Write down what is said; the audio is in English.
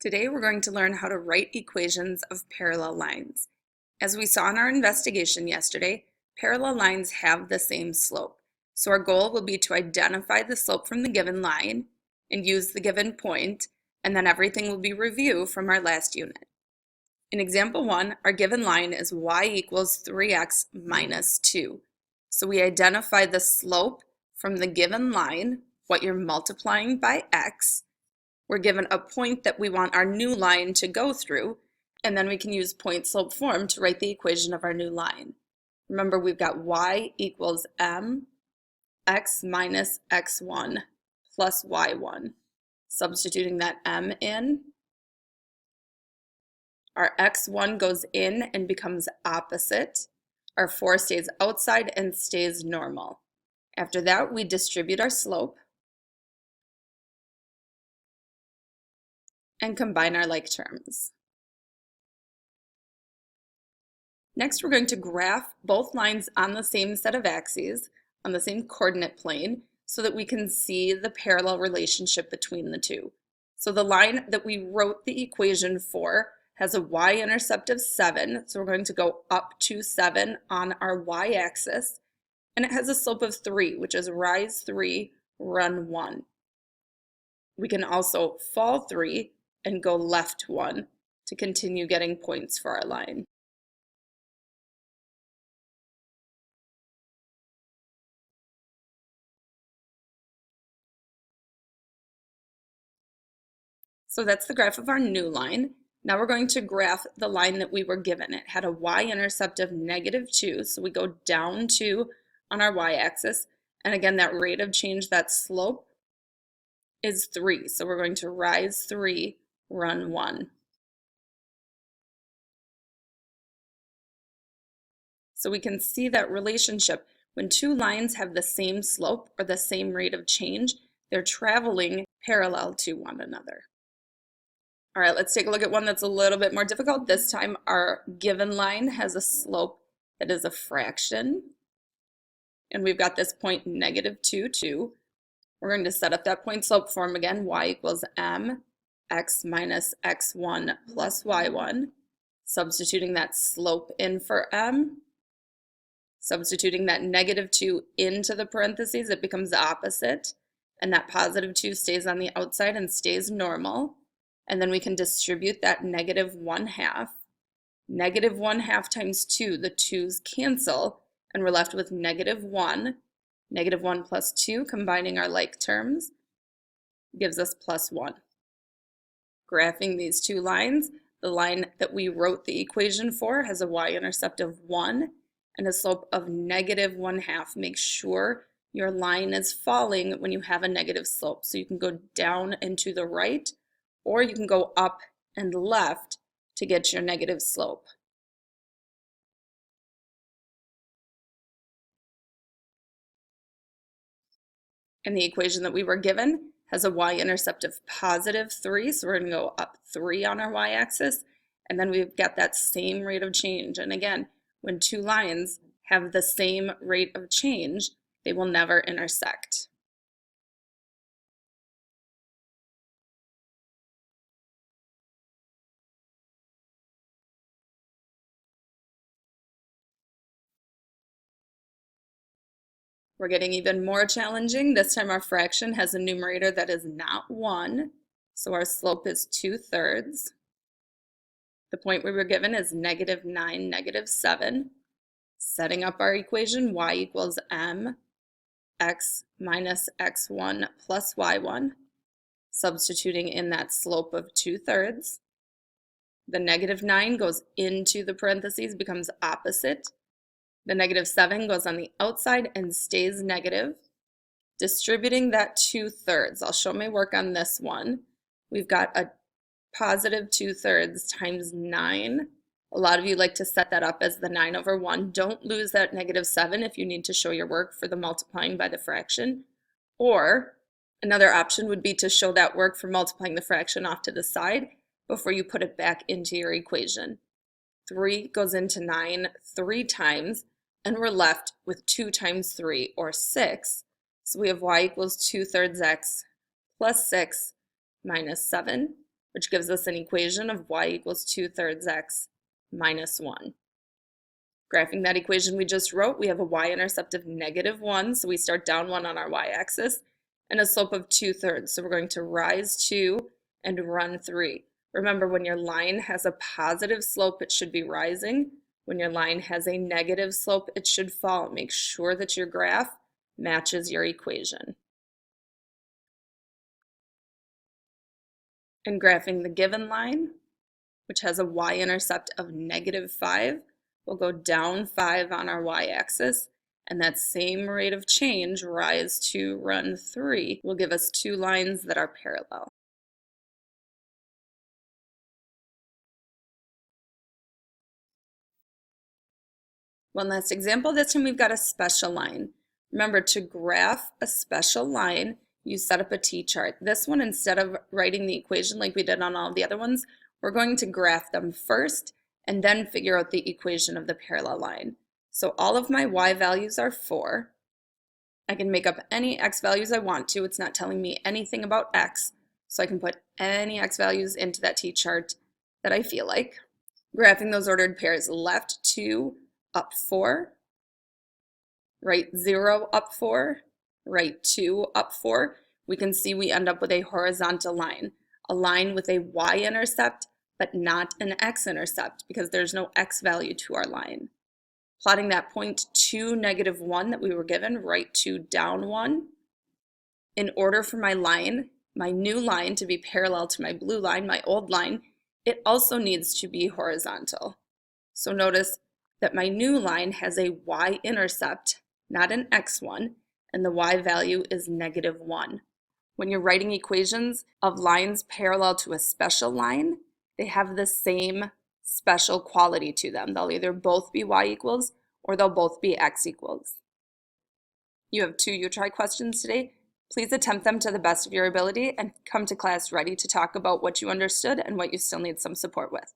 Today we're going to learn how to write equations of parallel lines. As we saw in our investigation yesterday, parallel lines have the same slope. So our goal will be to identify the slope from the given line and use the given point, and then everything will be reviewed from our last unit. In example 1, our given line is y equals 3x minus 2. So we identify the slope from the given line, what you're multiplying by x. We're given a point that we want our new line to go through, and then we can use point-slope form to write the equation of our new line. Remember, we've got y equals m x minus x1 plus y1. Substituting that m in, our x1 goes in and becomes opposite. Our 4 stays outside and stays normal. After that, we distribute our slope and combine our like terms. Next, we're going to graph both lines on the same set of axes, on the same coordinate plane, so that we can see the parallel relationship between the two. So the line that we wrote the equation for has a y-intercept of 7, so we're going to go up to 7 on our y-axis, and it has a slope of 3, which is rise 3, run 1. We can also fall 3 and go left 1 to continue getting points for our line. So that's the graph of our new line. Now we're going to graph the line that we were given. It had a y-intercept of -2, so we go down 2 on our y-axis. And again, that rate of change, that slope, is 3. So we're going to rise 3, run 1. So we can see that relationship. When two lines have the same slope or the same rate of change, they're traveling parallel to one another. All right, let's take a look at one that's a little bit more difficult. This time our given line has a slope that is a fraction. And we've got this point -2, 2. We're going to set up that point slope form again, y equals m x minus x1 plus y1. Substituting that slope in for m. Substituting that -2 into the parentheses, it becomes opposite. And that +2 stays on the outside and stays normal. And then we can distribute that -1/2. -1/2 times 2, the 2's cancel, and we're left with -1. -1 plus 2, combining our like terms, gives us +1. Graphing these two lines, the line that we wrote the equation for has a y-intercept of 1 and a slope of -1/2. Make sure your line is falling when you have a negative slope. So you can go down and to the right, or you can go up and left to get your negative slope. And the equation that we were given has a y-intercept of +3, so we're going to go up 3 on our y-axis, and then we've got that same rate of change. And again, when two lines have the same rate of change, they will never intersect. We're getting even more challenging. This time our fraction has a numerator that is not 1, so our slope is 2/3. The point we were given is -9, -7. Setting up our equation, y equals m x minus x1 plus y1. Substituting in that slope of 2/3. The -9 goes into the parentheses, becomes opposite. The -7 goes on the outside and stays negative. Distributing that 2/3. I'll show my work on this one. We've got a +2/3 times 9. A lot of you like to set that up as the 9/1. Don't lose that -7 if you need to show your work for the multiplying by the fraction. Or another option would be to show that work for multiplying the fraction off to the side before you put it back into your equation. 3 goes into 9 3 times, and we're left with 2 times 3, or 6. So we have y equals 2/3 x plus 6 minus 7. which gives us an equation of y equals 2/3 x minus 1. Graphing that equation we just wrote, we have a y-intercept of -1, so we start down 1 on our y-axis, and a slope of 2/3, so we're going to rise 2 and run 3. Remember, when your line has a positive slope, it should be rising. When your line has a negative slope, it should fall. Make sure that your graph matches your equation. And graphing the given line, which has a y-intercept of -5, we'll go down 5 on our y-axis, and that same rate of change, rise 2, run 3, will give us two lines that are parallel. One last example, this time we've got a special line. Remember, to graph a special line, you set up a t-chart. This one, instead of writing the equation like we did on all of the other ones, we're going to graph them first and then figure out the equation of the parallel line. So all of my y values are 4. I can make up any x values I want to. It's not telling me anything about x, so I can put any x values into that t-chart that I feel like. Graphing those ordered pairs, left 2, up 4, right 0, up 4, right 2, up 4, we can see we end up with a horizontal line, a line with a y-intercept, but not an x-intercept because there's no x value to our line. Plotting that point 2, -1 that we were given, right 2, down 1. In order for my line, my new line, to be parallel to my blue line, my old line, it also needs to be horizontal. So notice that my new line has a y-intercept, not an x one, and the y value is -1. When you're writing equations of lines parallel to a special line, they have the same special quality to them. They'll either both be y equals or they'll both be x equals. You have 2 U-Try questions today. Please attempt them to the best of your ability and come to class ready to talk about what you understood and what you still need some support with.